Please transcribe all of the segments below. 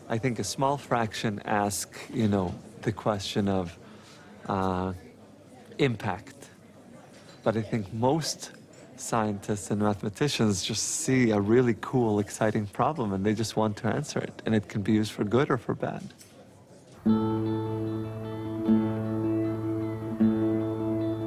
I think a small fraction ask, the question of impact. But I think most scientists and mathematicians just see a really cool, exciting problem and they just want to answer it. And it can be used for good or for bad.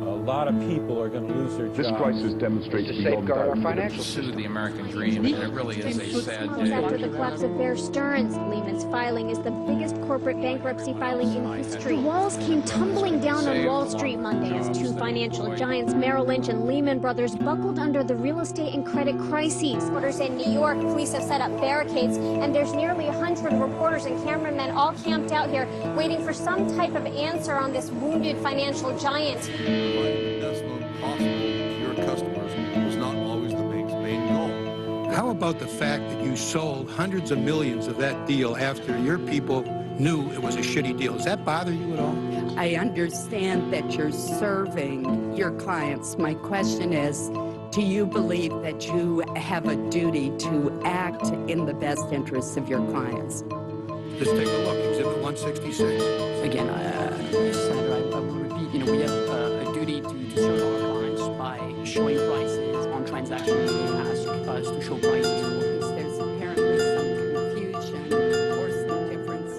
A lot of people are going to lose their jobs. This crisis demonstrates to safeguard our financial system. The American dream, and it really is a sad day. After the collapse of Bear Stearns, Lehman's filing is the biggest corporate bankruptcy filing in history. The walls came tumbling down on Wall Street Monday as two financial giants, Merrill Lynch and Lehman Brothers, buckled under the real estate and credit crises. Reporters in New York, police have set up barricades, and there's nearly 100 reporters and cameramen all camped out here, waiting for some type of answer on this wounded financial giant. Your customers was not always the bank's main goal. How about the fact that you sold hundreds of millions of that deal after your people knew it was a shitty deal? Does that bother you at all? I understand that you're serving your clients. My question is, do you believe that you have a duty to act in the best interests of your clients? Just take a look, Exhibit 166. Again, Senator, I will repeat, we have a duty to serve our clients by showing prices on transactions that they ask us to show prices for. There's apparently some confusion or some difference.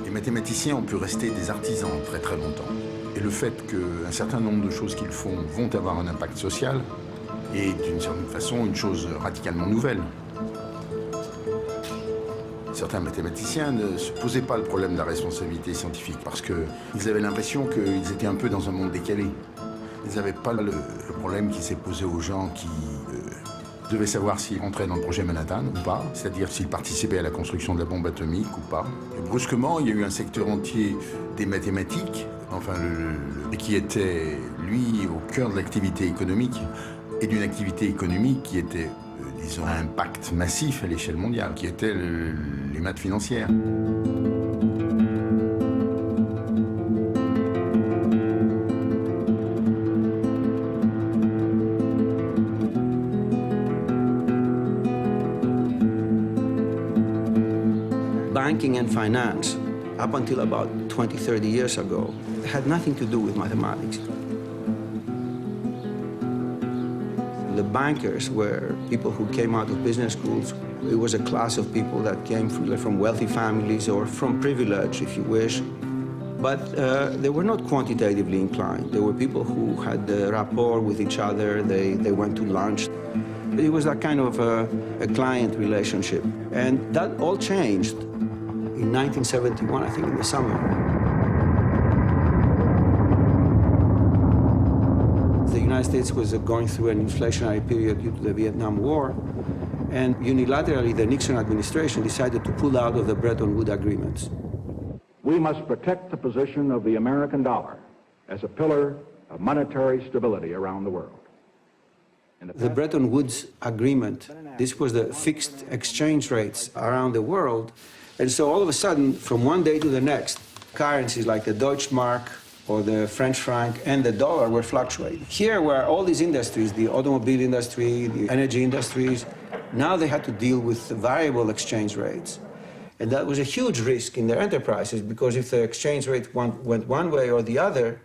Les mathématiciens ont pu rester des artisans très très longtemps. Et le fait qu'un certain nombre de choses qu'ils font vont avoir un impact social est d'une certaine façon une chose radicalement nouvelle. Certains mathématiciens ne se posaient pas le problème de la responsabilité scientifique parce qu'ils avaient l'impression qu'ils étaient un peu dans un monde décalé. Ils n'avaient pas le problème qui s'est posé aux gens qui devaient savoir s'ils rentraient dans le projet Manhattan ou pas, c'est-à-dire s'ils participaient à la construction de la bombe atomique ou pas. Et brusquement, il y a eu un secteur entier des mathématiques, qui était, lui, au cœur de l'activité économique et d'une activité économique qui était disons, un impact massif à l'échelle mondiale, qui étaient les maths financières. Banking and finance, up until about 20, 30 years ago, had nothing to do with mathematics. The bankers were people who came out of business schools. It was a class of people that came from wealthy families or from privilege, if you wish. But they were not quantitatively inclined. They were people who had rapport with each other. They went to lunch. It was that kind of a client relationship. And that all changed in 1971, I think in the summer. The United States was going through an inflationary period due to the Vietnam War, and unilaterally the Nixon administration decided to pull out of the Bretton Woods agreements. We must protect the position of the American dollar as a pillar of monetary stability around the world. The Bretton Woods agreement, this was the fixed exchange rates around the world, and so all of a sudden, from one day to the next, currencies like the Deutschmark or the French franc and the dollar were fluctuating. Here were all these industries, the automobile industry, the energy industries, now they had to deal with variable exchange rates. And that was a huge risk in their enterprises because if the exchange rate went one way or the other,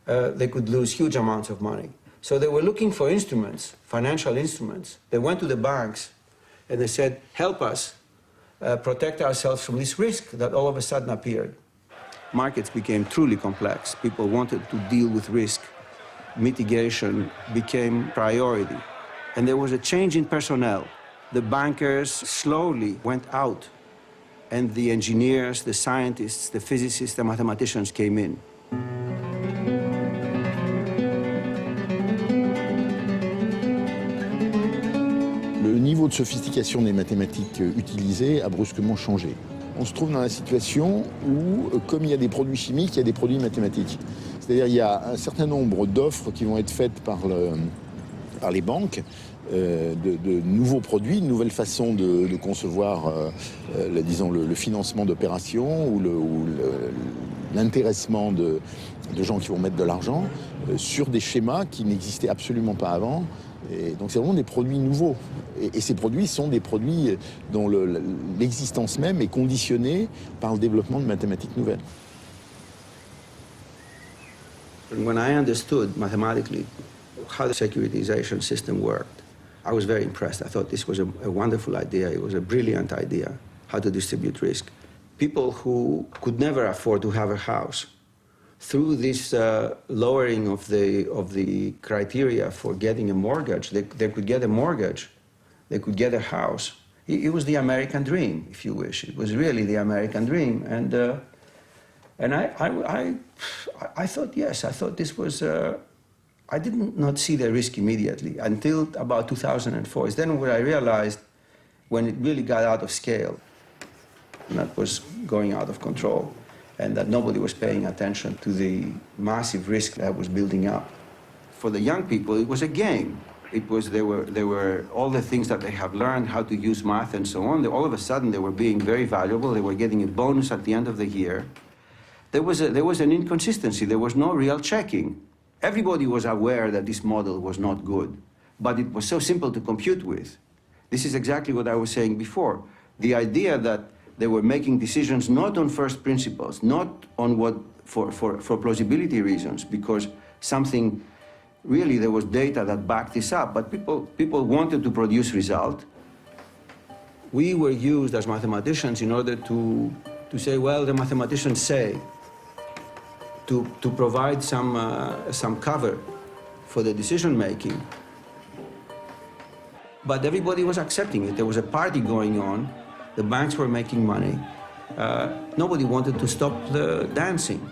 they could lose huge amounts of money. So they were looking for instruments, financial instruments. They went to the banks and they said, help us protect ourselves from this risk that all of a sudden appeared. Markets became truly complex. People wanted to deal with risk. Mitigation became priority. And there was a change in personnel. The bankers slowly went out, and the engineers, the scientists, the physicists, the mathematicians came in. Le niveau de sophistication des mathématiques utilisées a brusquement changé. On se trouve dans la situation où, comme il y a des produits chimiques, il y a des produits mathématiques. C'est-à-dire qu'il y a un certain nombre d'offres qui vont être faites par les banques, de nouveaux produits, de nouvelles façons de concevoir, disons, le financement d'opérations ou l'intéressement de gens qui vont mettre de l'argent sur des schémas qui n'existaient absolument pas avant Et donc c'est vraiment des produits nouveaux. Et ces produits sont des produits dont l'existence même est conditionnée par le développement de mathématiques nouvelles. When I understood mathematically how the securitization system worked, I was very impressed. I thought this was a wonderful idea. It was a brilliant idea, how to distribute risk. People who could never afford to have a house, through this lowering of the criteria for getting a mortgage, they could get a mortgage, they could get a house. It was the American dream, if you wish. It was really the American dream. And I thought, yes, I thought this was, I did not see the risk immediately until about 2004. It's then when I realized when it really got out of scale, and that was going out of control, and that nobody was paying attention to the massive risk that was building up. For the young people, it was a game. It was, there were all the things that they have learned, how to use math and so on. All of a sudden, they were being very valuable. They were getting a bonus at the end of the year. There was an inconsistency. There was no real checking. Everybody was aware that this model was not good, but it was so simple to compute with. This is exactly what I was saying before. The idea that they were making decisions not on first principles, not on what, for plausibility reasons, because something, really there was data that backed this up, but people wanted to produce result. We were used as mathematicians in order to say, well, the mathematicians say, to provide some cover for the decision making. But everybody was accepting it. There was a party going on. The banks were making money. Nobody wanted to stop the dancing.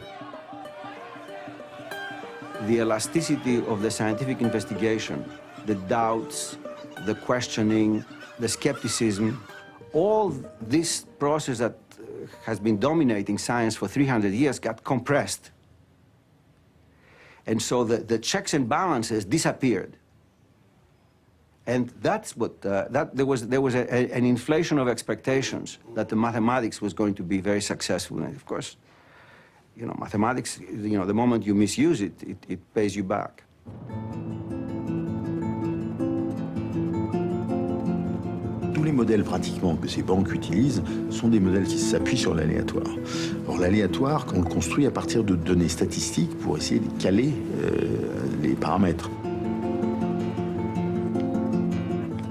The elasticity of the scientific investigation, the doubts, the questioning, the skepticism, all this process that has been dominating science for 300 years got compressed. And so the checks and balances disappeared. And that's what, there was an inflation of expectations that the mathematics was going to be very successful. And of course, you know, mathematics, you know, the moment you misuse it, it pays you back. Tous les modèles pratiquement que ces banques utilisent sont des modèles qui s'appuient sur l'aléatoire. Or l'aléatoire, on le construit à partir de données statistiques pour essayer de caler les paramètres.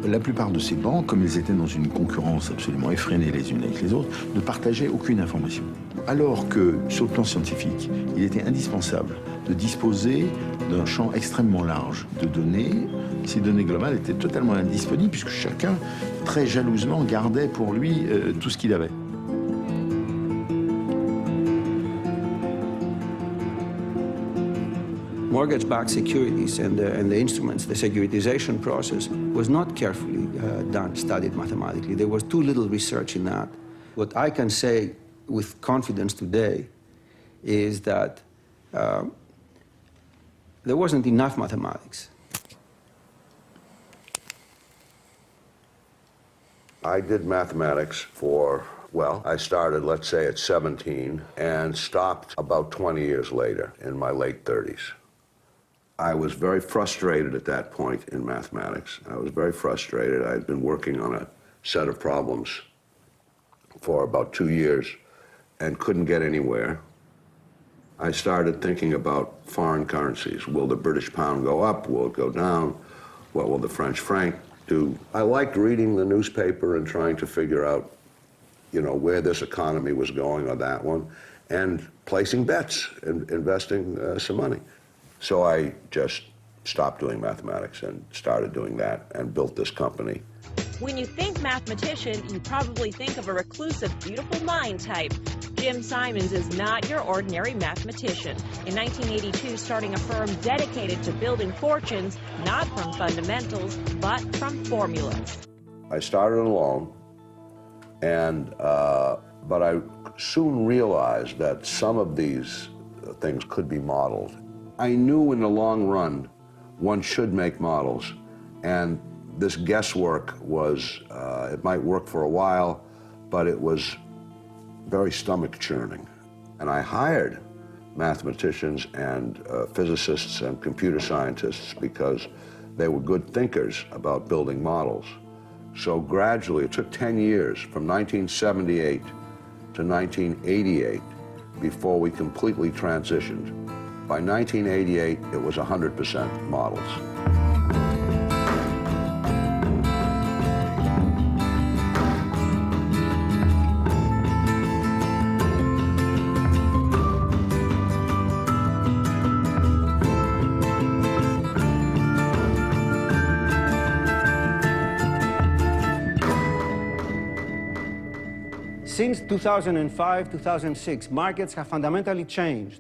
La plupart de ces banques, comme elles étaient dans une concurrence absolument effrénée les unes avec les autres, ne partageaient aucune information. Alors que, sur le plan scientifique, il était indispensable de disposer d'un champ extrêmement large de données. Ces données globales étaient totalement indisponibles puisque chacun, très jalousement, gardait pour lui tout ce qu'il avait. Mortgage-backed securities and the instruments, the securitization process, was not carefully studied mathematically. There was too little research in that. What I can say with confidence today is that there wasn't enough mathematics. I did mathematics for, well, I started, let's say, at 17 and stopped about 20 years later, in my late 30s. I was very frustrated at that point in mathematics. I was very frustrated. I had been working on a set of problems for about 2 years and couldn't get anywhere. I started thinking about foreign currencies. Will the British pound go up? Will it go down? What will the French franc do? I liked reading the newspaper and trying to figure out, you know, where this economy was going or that one, and placing bets and investing some money. So I just stopped doing mathematics and started doing that and built this company. When you think mathematician, you probably think of a reclusive, beautiful mind type. Jim Simons is not your ordinary mathematician. In 1982, starting a firm dedicated to building fortunes, not from fundamentals, but from formulas. I started alone, and but I soon realized that some of these things could be modeled. I knew in the long run one should make models, and this guesswork was, it might work for a while, but it was very stomach churning. And I hired mathematicians and physicists and computer scientists because They were good thinkers about building models. So gradually, it took 10 years, from 1978 to 1988, before we completely transitioned. By 1988, it was 100% models. Since 2005, 2006, markets have fundamentally changed.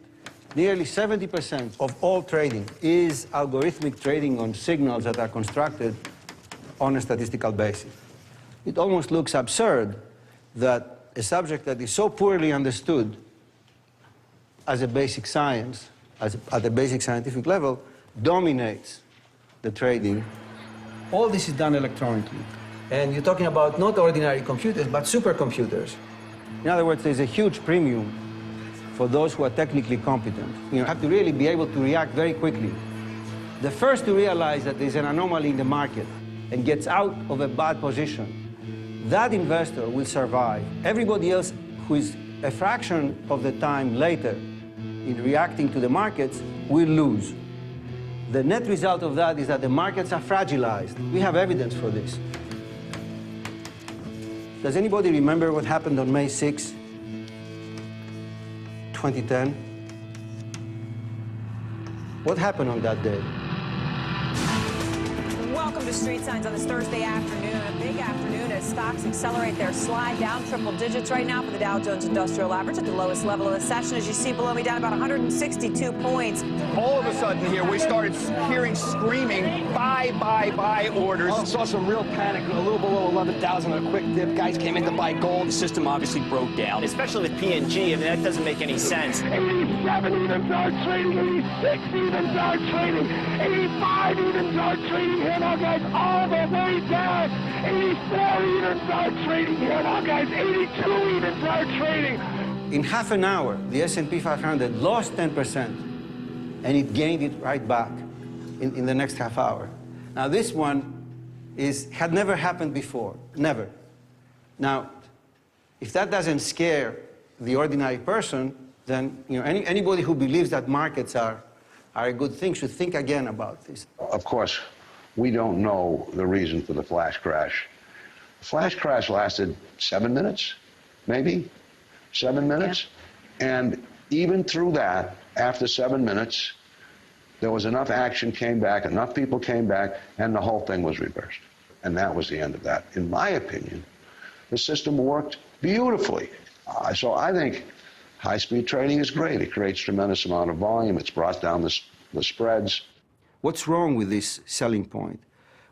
Nearly 70% of all trading is algorithmic trading on signals that are constructed on a statistical basis. It almost looks absurd that a subject that is so poorly understood as a basic science, at a basic scientific level, dominates the trading. All this is done electronically. And you're talking about not ordinary computers, but supercomputers. In other words, there's a huge premium for those who are technically competent. You have to really be able to react very quickly. The first to realize that there's an anomaly in the market and gets out of a bad position, that investor will survive. Everybody else who is a fraction of the time later in reacting to the markets will lose. The net result of that is that the markets are fragilized. We have evidence for this. Does anybody remember what happened on May 6, 2010? What happened on that day? Welcome to Street Signs on this Thursday afternoon. A big afternoon as stocks accelerate their slide down triple digits right now for the Dow Jones Industrial Average at the lowest level of the session. As you see below me, down about 162 points. All of a sudden here, we started hearing screaming, buy orders. Saw some real panic, a little below 11,000, a quick dip. Guys came in to buy gold. The system obviously broke down, especially with P&G. I mean, that doesn't make any sense. 87 even start trading, 86 even start trading, 85 even start trading here now, guys, all the way down. 84 even start trading here now, guys, 82 even start trading. In half an hour, the S&P 500 lost 10%, and it gained it right back in the next half hour. Now, this one had never happened before, never. Now, if that doesn't scare the ordinary person, then anybody who believes that markets are a good thing should think again about this. Of course, we don't know the reason for the flash crash. The flash crash lasted 7 minutes, maybe 7 minutes. Yeah. And even through that, after 7 minutes, there was enough action came back, enough people came back, and the whole thing was reversed. And that was the end of that. In my opinion, the system worked beautifully. So I think high-speed trading is great. It creates tremendous amount of volume. It's brought down the spreads. What's wrong with this selling point?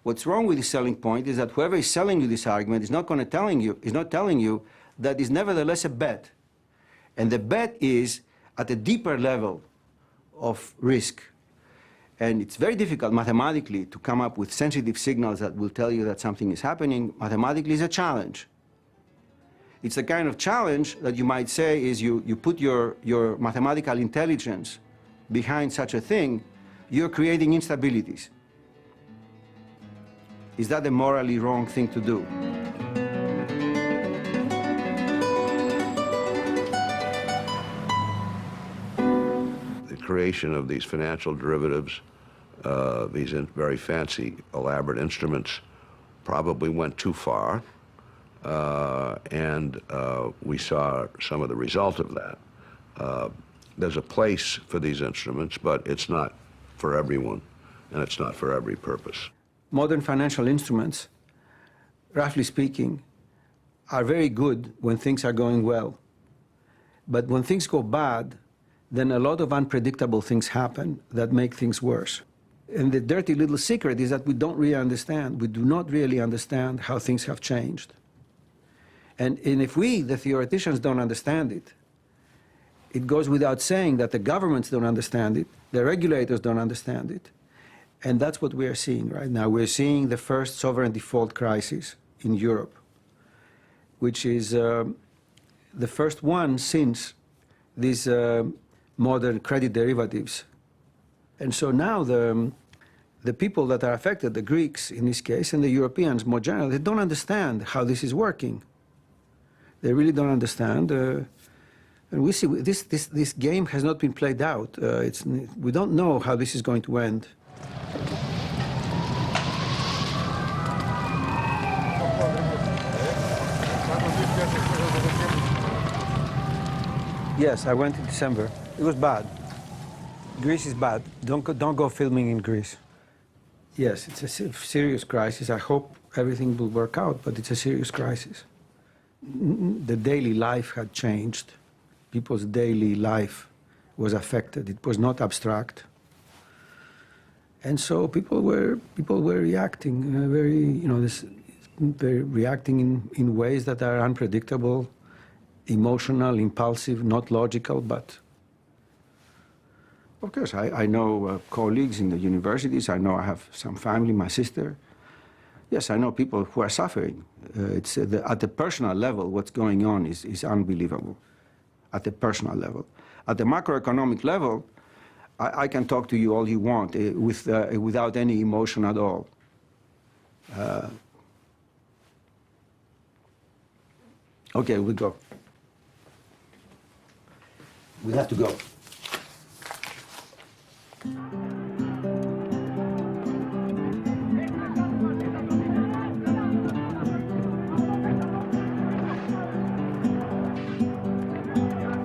What's wrong with this selling point is that whoever is selling you this argument is not telling you that it's nevertheless a bet. And the bet is at a deeper level of risk. And it's very difficult mathematically to come up with sensitive signals that will tell you that something is happening. Mathematically, it's a challenge. It's the kind of challenge that you might say is you put your mathematical intelligence behind such a thing, you're creating instabilities. Is that a morally wrong thing to do? The creation of these financial derivatives, these very fancy, elaborate instruments, probably went too far. And we saw some of the result of that. There's a place for these instruments, but it's not for everyone, and it's not for every purpose. Modern financial instruments, roughly speaking, are very good when things are going well. But when things go bad, then a lot of unpredictable things happen that make things worse. And the dirty little secret is that we don't really understand. We do not really understand how things have changed. And if we, the theoreticians, don't understand it, it goes without saying that the governments don't understand it, the regulators don't understand it. And that's what we are seeing right now. We're seeing the first sovereign default crisis in Europe, which is the first one since these modern credit derivatives. And so now the the people that are affected, the Greeks in this case, and the Europeans more generally, they don't understand how this is working. They really don't understand. And we see this game has not been played out. We don't know how this is going to end. Yes, I went in December. It was bad. Greece is bad. Don't go filming in Greece. Yes, it's a serious crisis. I hope everything will work out, but it's a serious crisis. The daily life had changed. People's daily life was affected. It was not abstract. And so people were reacting they're reacting in ways that are unpredictable, emotional, impulsive, not logical, but of course, I know colleagues in the universities. I know I have some family, my sister. Yes, I know people who are suffering. At the personal level, what's going on is unbelievable, at the personal level. At the macroeconomic level, I can talk to you all you want without any emotion at all. Okay, we go. We have to go.